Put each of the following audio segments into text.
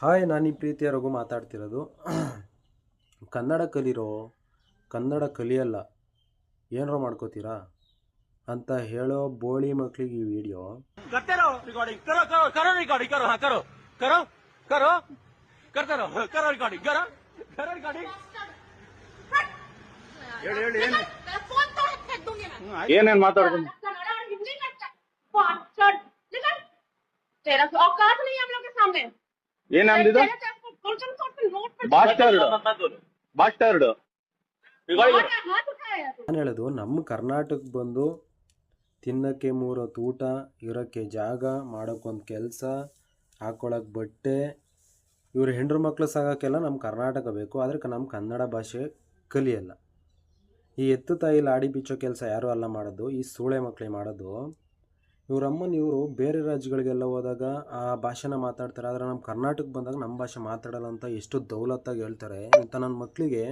Hi, ನಾನು ಈ ಪ್ರೀತಿಯ ರಘು ಮಾತಾಡ್ತಿರೋದು. ಕನ್ನಡ ಕಲಿರೋ, ಕನ್ನಡ ಕಲಿಯಲ್ಲ ಏನರೋ ಮಾಡ್ಕೋತೀರಾ ಅಂತ ಹೇಳೋ ಬೋಳಿ ಮಕ್ಕಳಿಗೆ ಈ ವಿಡಿಯೋ. ಏನೇನ್ ಮಾತಾಡ್ತೀನಿ ಏನಂದಿದ್ದು ನಾನು ಹೇಳೋದು, ನಮ್ಮ ಕರ್ನಾಟಕಕ್ಕೆ ಬಂದು ತಿನ್ನೋಕ್ಕೆ 3 ಹೊತ್ತು ಊಟ, ಇರೋಕ್ಕೆ ಜಾಗ, ಮಾಡೋಕ್ಕೊಂದು ಕೆಲಸ, ಹಾಕೊಳ್ಳೋಕೆ ಬಟ್ಟೆ, ಇವರು ಹೆಂಡ್ರು ಮಕ್ಕಳು ಸಾಗೋಕ್ಕೆಲ್ಲ ನಮ್ಮ ಕರ್ನಾಟಕ ಬೇಕು. ಆದರೆ ನಮ್ಮ ಕನ್ನಡ ಭಾಷೆ ಕಲಿಯಲ್ಲ. ಈ ಎತ್ತು ತಾಯಿ ಲಾಡಿ ಬಿಚ್ಚೋ ಕೆಲಸ ಯಾರೂ ಅಲ್ಲ ಮಾಡೋದು, ಈ ಸೂಳೆ ಮಕ್ಕಳೇ ಮಾಡೋದು. ಇವರು ಬೇರೆ ರಾಜ್ಯಗಳಿಗೆಲ್ಲ ಹೋದಾಗ ಆ ಭಾಷೆನ ಮಾತಾಡ್ತಾರೆ, ಆದರೆ ನಮ್ಮ ಕರ್ನಾಟಕಕ್ಕೆ ಬಂದಾಗ ನಮ್ಮ ಭಾಷೆ ಮಾತಾಡಲ್ಲ ಅಂತ ಎಷ್ಟು ದೌಲತ್ತಾಗಿ ಹೇಳ್ತಾರೆ. ಇಂಥ ನನ್ನ ಮಕ್ಕಳಿಗೆ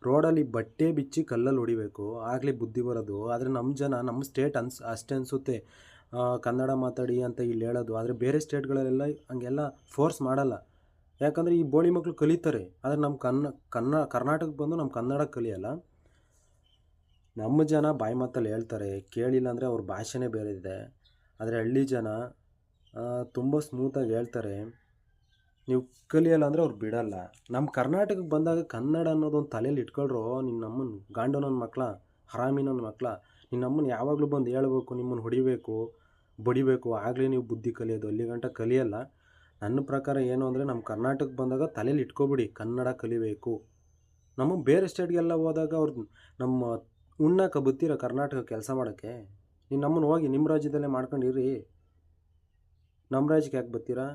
ರೋಡಲ್ಲಿ ಬಟ್ಟೆ ಬಿಚ್ಚಿ ಕಲ್ಲಲ್ಲಿ ಹೊಡಿಬೇಕು, ಆಗಲೇ ಬುದ್ಧಿ ಬರೋದು. ಆದರೆ ನಮ್ಮ ಜನ, ನಮ್ಮ ಸ್ಟೇಟ್ ಅಷ್ಟೇ ಅನಿಸುತ್ತೆ ಕನ್ನಡ ಮಾತಾಡಿ ಅಂತ ಇಲ್ಲಿ ಹೇಳೋದು. ಆದರೆ ಬೇರೆ ಸ್ಟೇಟ್ಗಳಲ್ಲೆಲ್ಲ ಹಂಗೆಲ್ಲ ಫೋರ್ಸ್ ಮಾಡಲ್ಲ, ಯಾಕಂದರೆ ಈ ಬೋಳಿ ಮಕ್ಕಳು ಕಲಿತಾರೆ. ಆದರೆ ನಮ್ಮ ಕರ್ನಾಟಕಕ್ಕೆ ಬಂದು ನಮ್ಮ ಕನ್ನಡ ಕಲಿಯಲ್ಲ. ನಮ್ಮ ಜನ ಬಾಯಿ ಮಾತಲ್ಲಿ ಹೇಳ್ತಾರೆ, ಕೇಳಿಲ್ಲ ಅಂದರೆ ಅವ್ರ ಭಾಷೆನೇ ಬೇರೆ ಇದೆ. ಆದರೆ ಹಳ್ಳಿ ಜನ ತುಂಬ ಸ್ಮೂತಾಗಿ ಹೇಳ್ತಾರೆ, ನೀವು ಕಲಿಯಲ್ಲ ಅಂದರೆ ಅವ್ರು ಬಿಡಲ್ಲ. ನಮ್ಮ ಕರ್ನಾಟಕಕ್ಕೆ ಬಂದಾಗ ಕನ್ನಡ ಅನ್ನೋದೊಂದು ತಲೆಯಲ್ಲಿ ಇಟ್ಕೊಳ್ರೋ. ನಿನ್ನ ನಮ್ಮನ್ನು ಗಾಂಡು ನನ್ನ ಮಕ್ಕಳ, ಹರಾಮಿ ನನ್ನ ಮಕ್ಕಳ, ನಿನ್ನ ನಮ್ಮನ್ನು ಯಾವಾಗಲೂ ಬಂದು ಹೇಳ್ಬೇಕು, ನಿಮ್ಮನ್ನು ಹೊಡಿಬೇಕು, ಬಡಿಬೇಕು, ಆಗಲೇ ನೀವು ಬುದ್ಧಿ ಕಲಿಯೋದು. ಅಲ್ಲಿ ಗಂಟ ಕಲಿಯಲ್ಲ. ನನ್ನ ಪ್ರಕಾರ ಏನು ಅಂದರೆ, ನಮ್ಮ ಕರ್ನಾಟಕಕ್ಕೆ ಬಂದಾಗ ತಲೆಯಲ್ಲಿ ಇಟ್ಕೊಬಿಡಿ, ಕನ್ನಡ ಕಲಿಬೇಕು. ನಮ್ಮ ಬೇರೆ ಸ್ಟೇಟ್ಗೆಲ್ಲ ಹೋದಾಗ ಅವ್ರು ನಮ್ಮ ಉಣ್ಣಕ್ಕೆ ಬತ್ತೀರ ಕರ್ನಾಟಕ ಕೆಲಸ ಮಾಡೋಕ್ಕೆ. ನೀವು ನಮ್ಮನ್ನು ಹೋಗಿ ನಿಮ್ಮ ರಾಜ್ಯದಲ್ಲೇ ಮಾಡ್ಕೊಂಡಿರಿ, ನಮ್ಮ ರಾಜ್ಯಕ್ಕೆ ಯಾಕೆ ಬರ್ತೀರಾ?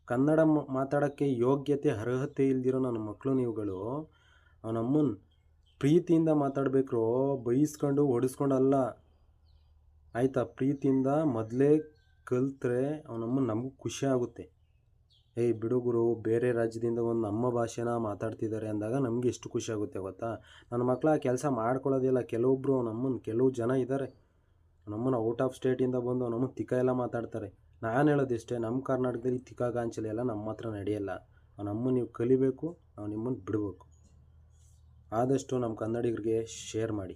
ಕನ್ನಡ ಮಾತಾಡೋಕ್ಕೆ ಯೋಗ್ಯತೆ ಅರ್ಹತೆ ಇಲ್ದಿರೋ ನನ್ನ ಮಕ್ಕಳು ನೀವುಗಳು. ನಮ್ಮನ್ನು ಪ್ರೀತಿಯಿಂದ ಮಾತಾಡಬೇಕು, ಬೈಸ್ಕೊಂಡು ಹೊಡಿಸ್ಕೊಂಡಲ್ಲ, ಆಯಿತಾ? ಪ್ರೀತಿಯಿಂದ ಮೊದಲೇ ಕಲ್ತ್ರೆ ಅವನಮ್ಮನ್ನು ನಮಗೂ ಖುಷಿ ಆಗುತ್ತೆ. ಏಯ್ ಬಿಡುಗರು, ಬೇರೆ ರಾಜ್ಯದಿಂದ ಒಂದು ನಮ್ಮ ಭಾಷೆನ ಮಾತಾಡ್ತಿದ್ದಾರೆ ಅಂದಾಗ ನಮಗೆ ಎಷ್ಟು ಖುಷಿ ಆಗುತ್ತೆ ಗೊತ್ತಾ? ನನ್ನ ಮಕ್ಕಳು ಆ ಕೆಲಸ ಮಾಡ್ಕೊಳ್ಳೋದಿಲ್ಲ. ಕೆಲವು ಜನ ಇದ್ದಾರೆ, ನಮ್ಮನ್ನು ಔಟ್ ಆಫ್ ಸ್ಟೇಟಿಂದ ಬಂದು ನಮ್ಮನ್ನು ತಿಕ್ಕ ಎಲ್ಲ ಮಾತಾಡ್ತಾರೆ. ನಾನು ಹೇಳೋದಿಷ್ಟೇ, ನಮ್ಮ ಕರ್ನಾಟಕದಲ್ಲಿ ತಿಕ್ಕ ಗಾಂಚಲಿ ಎಲ್ಲ ನಮ್ಮ ಹತ್ರ ನಡೆಯಲ್ಲ. ನಮ್ಮನ್ನು ನೀವು ಕಲಿಬೇಕು, ನಾವು ನಿಮ್ಮನ್ನು ಬಿಡಬೇಕು. ಆದಷ್ಟು ನಮ್ಮ ಕನ್ನಡಿಗರಿಗೆ ಶೇರ್ ಮಾಡಿ.